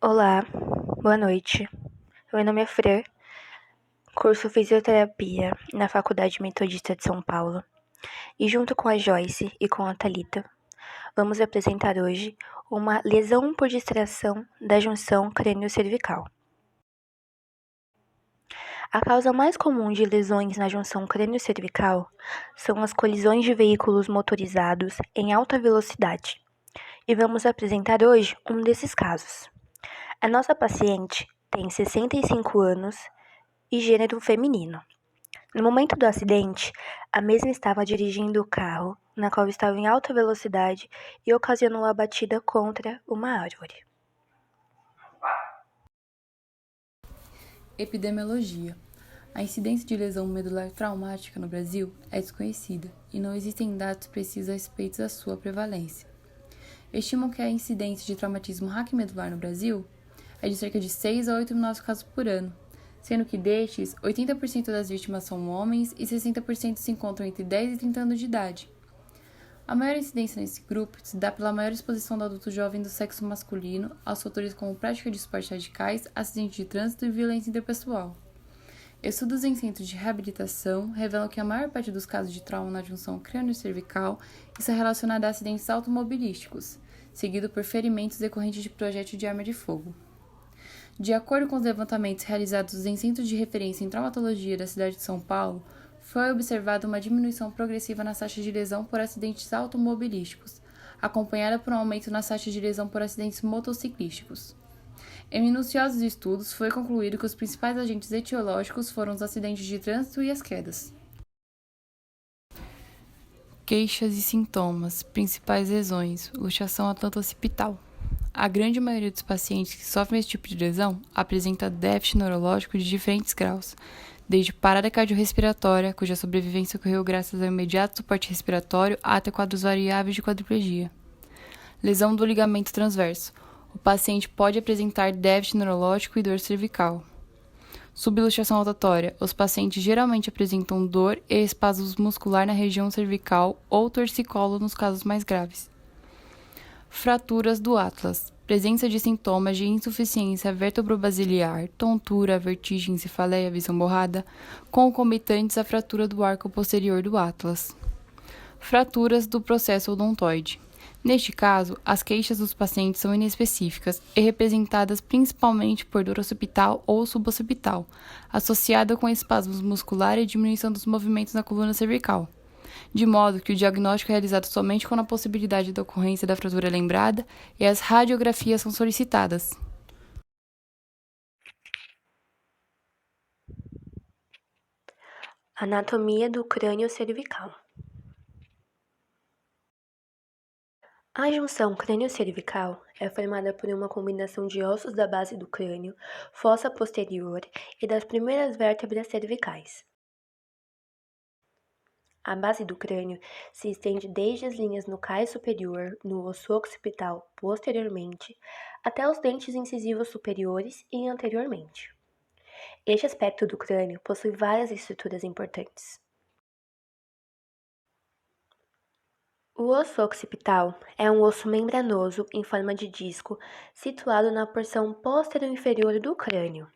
Olá, boa noite. Meu nome é Fran, curso Fisioterapia na Faculdade Metodista de São Paulo. E junto com a Joyce e com a Thalita, vamos apresentar hoje uma lesão por distração da junção crânio-cervical. A causa mais comum de lesões na junção crânio-cervical são as colisões de veículos motorizados em alta velocidade. E vamos apresentar hoje um desses casos. A nossa paciente tem 65 anos e gênero feminino. No momento do acidente, a mesma estava dirigindo o carro, na qual estava em alta velocidade e ocasionou a batida contra uma árvore. Epidemiologia. A incidência de lesão medular traumática no Brasil é desconhecida e não existem dados precisos a respeito da sua prevalência. Estimam que a incidência de traumatismo raquimedular no Brasil é de cerca de 6 a 8 mil novos casos por ano, sendo que destes, 80% das vítimas são homens e 60% se encontram entre 10 e 30 anos de idade. A maior incidência nesse grupo se dá pela maior exposição do adulto jovem do sexo masculino aos fatores como prática de esportes radicais, acidente de trânsito e violência interpessoal. Estudos em centros de reabilitação revelam que a maior parte dos casos de trauma na junção crânio-cervical está relacionada a acidentes automobilísticos, seguido por ferimentos decorrentes de projétil de arma de fogo. De acordo com os levantamentos realizados em centros de referência em traumatologia da cidade de São Paulo, foi observada uma diminuição progressiva nas taxas de lesão por acidentes automobilísticos, acompanhada por um aumento nas taxas de lesão por acidentes motociclísticos. Em minuciosos estudos, foi concluído que os principais agentes etiológicos foram os acidentes de trânsito e as quedas. Queixas e sintomas. Principais lesões. Luxação atlantoccipital. A grande maioria dos pacientes que sofrem esse tipo de lesão apresenta déficit neurológico de diferentes graus, desde parada cardiorrespiratória, cuja sobrevivência ocorreu graças ao imediato suporte respiratório, até quadros variáveis de quadriplegia. Lesão do ligamento transverso. O paciente pode apresentar déficit neurológico e dor cervical. Subluxação rotatória. Os pacientes geralmente apresentam dor e espasmos muscular na região cervical ou torcicolo nos casos mais graves. Fraturas do atlas. Presença de sintomas de insuficiência vertebrobasilar, tontura, vertigem, cefaleia, visão borrada, concomitantes à fratura do arco posterior do atlas. Fraturas do processo odontoide. Neste caso, as queixas dos pacientes são inespecíficas e representadas principalmente por dor occipital ou suboccipital, associada com espasmos musculares e diminuição dos movimentos na coluna cervical, de modo que o diagnóstico é realizado somente quando a possibilidade da ocorrência da fratura é lembrada e as radiografias são solicitadas. Anatomia do crânio cervical. A junção crânio-cervical é formada por uma combinação de ossos da base do crânio, fossa posterior e das primeiras vértebras cervicais. A base do crânio se estende desde as linhas nucais superior, no osso occipital posteriormente, até os dentes incisivos superiores e anteriormente. Este aspecto do crânio possui várias estruturas importantes. O osso occipital é um osso membranoso em forma de disco situado na porção posterior-inferior do crânio.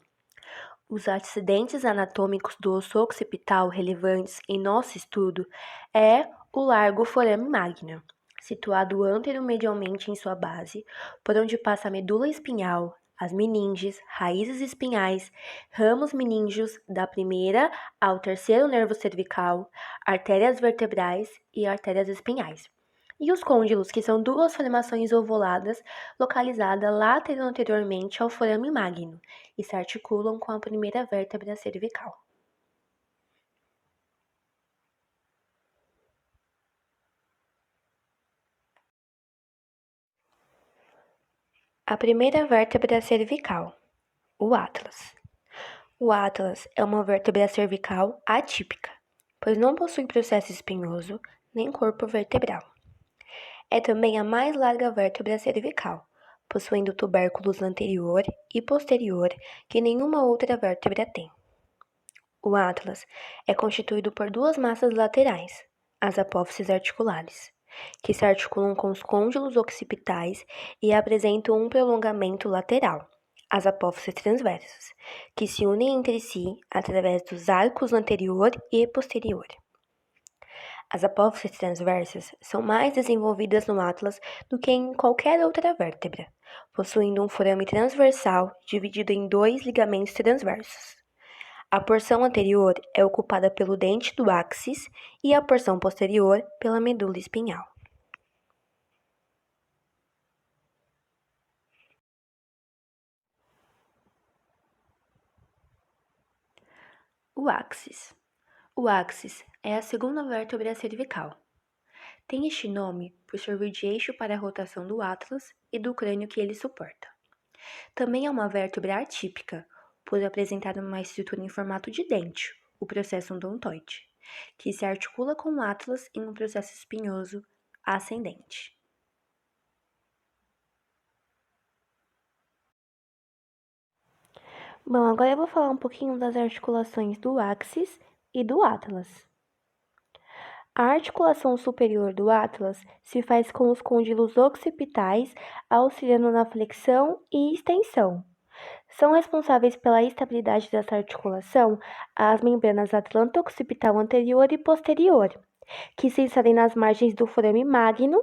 Os acidentes anatômicos do osso occipital relevantes em nosso estudo é o largo forame magno, situado anteromedialmente em sua base, por onde passa a medula espinhal, as meninges, raízes espinhais, ramos meníngeos da primeira ao terceiro nervo cervical, artérias vertebrais e artérias espinhais. E os côndilos, que são duas formações ovuladas localizadas lateral-anteriormente ao forame magno e se articulam com a primeira vértebra cervical. A primeira vértebra cervical, o atlas. O atlas é uma vértebra cervical atípica, pois não possui processo espinhoso nem corpo vertebral. É também a mais larga vértebra cervical, possuindo tubérculos anterior e posterior que nenhuma outra vértebra tem. O atlas é constituído por duas massas laterais, as apófises articulares, que se articulam com os côndilos occipitais e apresentam um prolongamento lateral, as apófises transversas, que se unem entre si através dos arcos anterior e posterior. As apófises transversas são mais desenvolvidas no atlas do que em qualquer outra vértebra, possuindo um forame transversal dividido em 2 ligamentos transversos. A porção anterior é ocupada pelo dente do áxis e a porção posterior pela medula espinhal. O áxis. O áxis é a segunda vértebra cervical. Tem este nome por servir de eixo para a rotação do atlas e do crânio que ele suporta. Também é uma vértebra atípica, por apresentar uma estrutura em formato de dente, o processo odontoide, que se articula com o atlas em um processo espinhoso ascendente. Bom, agora eu vou falar um pouquinho das articulações do áxis e do atlas. A articulação superior do atlas se faz com os côndilos occipitais, auxiliando na flexão e extensão. São responsáveis pela estabilidade dessa articulação as membranas atlanto-occipital anterior e posterior, que se inserem nas margens do forame magno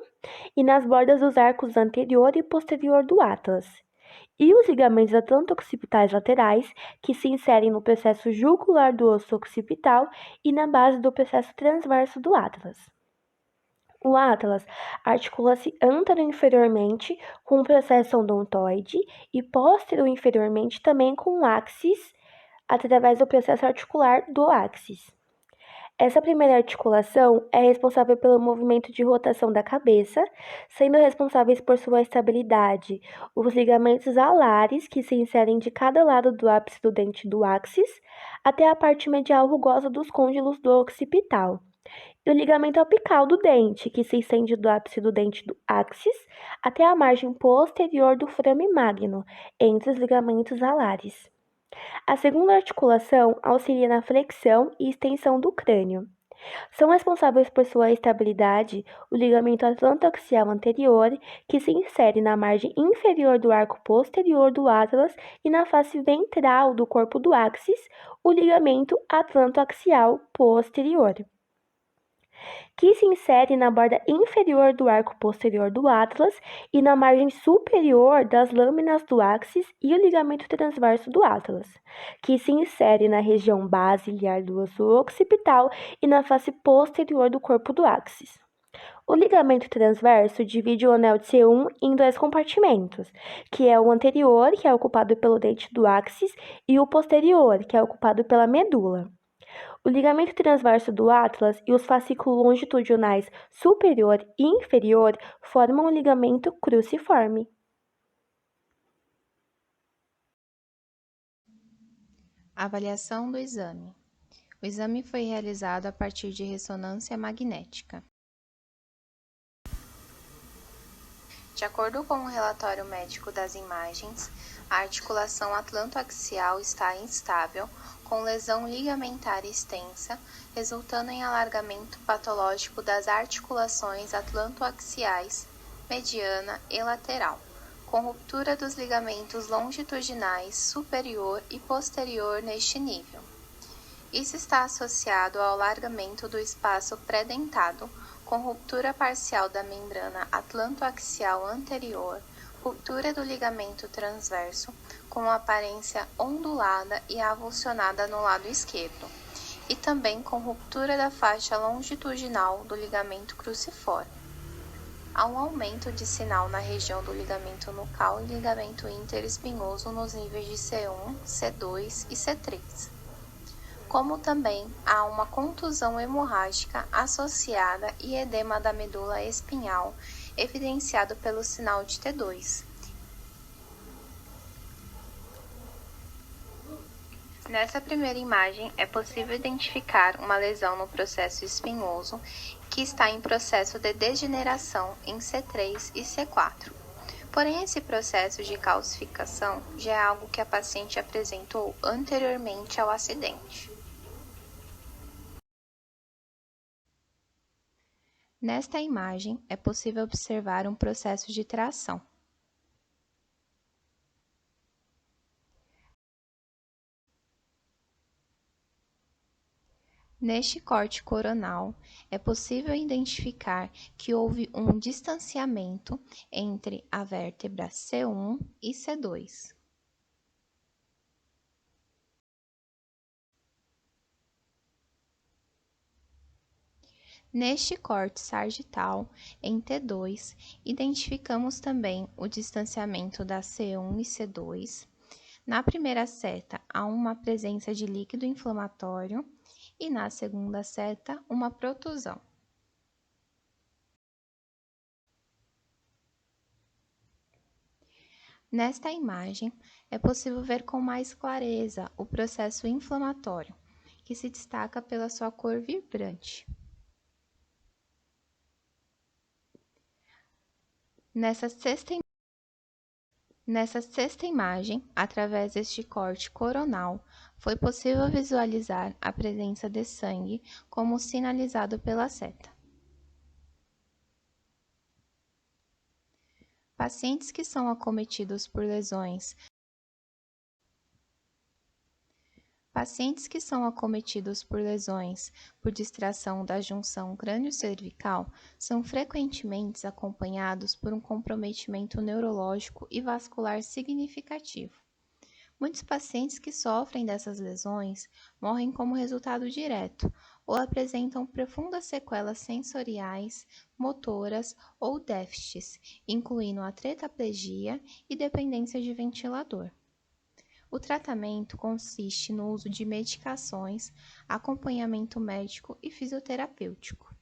e nas bordas dos arcos anterior e posterior do atlas, e os ligamentos atlanto-occipitais laterais, que se inserem no processo jugular do osso occipital e na base do processo transverso do atlas. O atlas articula-se antero-inferiormente com o processo odontoide e postero-inferiormente também com o áxis, através do processo articular do áxis. Essa primeira articulação é responsável pelo movimento de rotação da cabeça, sendo responsáveis por sua estabilidade os ligamentos alares, que se inserem de cada lado do ápice do dente do áxis, até a parte medial rugosa dos côndilos do occipital, e o ligamento apical do dente, que se estende do ápice do dente do áxis até a margem posterior do forame magno, entre os ligamentos alares. A segunda articulação auxilia na flexão e extensão do crânio. São responsáveis por sua estabilidade o ligamento atlantoaxial anterior, que se insere na margem inferior do arco posterior do atlas, e na face ventral do corpo do áxis, o ligamento atlantoaxial posterior, que se insere na borda inferior do arco posterior do atlas e na margem superior das lâminas do áxis, e o ligamento transverso do atlas, que se insere na região basilar do osso occipital e na face posterior do corpo do áxis. O ligamento transverso divide o anel de C1 em 2 compartimentos, que é o anterior, que é ocupado pelo dente do áxis, e o posterior, que é ocupado pela medula. O ligamento transverso do atlas e os fascículos longitudinais superior e inferior formam o ligamento cruciforme. Avaliação do exame. O exame foi realizado a partir de ressonância magnética. De acordo com o relatório médico das imagens, a articulação atlantoaxial está instável, com lesão ligamentar extensa, resultando em alargamento patológico das articulações atlantoaxiais, mediana e lateral, com ruptura dos ligamentos longitudinais superior e posterior neste nível. Isso está associado ao alargamento do espaço pré-dentado, com ruptura parcial da membrana atlantoaxial anterior, ruptura do ligamento transverso, com aparência ondulada e avulsionada no lado esquerdo, e também com ruptura da faixa longitudinal do ligamento cruciforme. Há um aumento de sinal na região do ligamento nucal e ligamento interespinhoso nos níveis de C1, C2 e C3. Como também há uma contusão hemorrágica associada e edema da medula espinhal, evidenciado pelo sinal de T2. Nessa primeira imagem, é possível identificar uma lesão no processo espinhoso que está em processo de degeneração em C3 e C4. Porém, esse processo de calcificação já é algo que a paciente apresentou anteriormente ao acidente. Nesta imagem, é possível observar um processo de tração. Neste corte coronal, é possível identificar que houve um distanciamento entre a vértebra C1 e C2. Neste corte sagital, em T2, identificamos também o distanciamento da C1 e C2. Na primeira seta, há uma presença de líquido inflamatório e na segunda seta, uma protusão. Nesta imagem, é possível ver com mais clareza o processo inflamatório, que se destaca pela sua cor vibrante. Nessa sexta imagem, através deste corte coronal, foi possível visualizar a presença de sangue, como sinalizado pela seta. Pacientes que são acometidos por lesões por distração da junção crânio-cervical são frequentemente acompanhados por um comprometimento neurológico e vascular significativo. Muitos pacientes que sofrem dessas lesões morrem como resultado direto ou apresentam profundas sequelas sensoriais, motoras ou déficits, incluindo a tetraplegia e dependência de ventilador. O tratamento consiste no uso de medicações, acompanhamento médico e fisioterapêutico.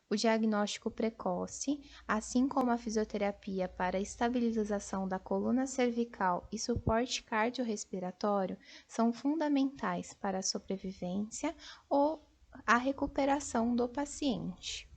O diagnóstico precoce, assim como a fisioterapia para a estabilização da coluna cervical e suporte cardiorrespiratório, são fundamentais para a sobrevivência ou a recuperação do paciente.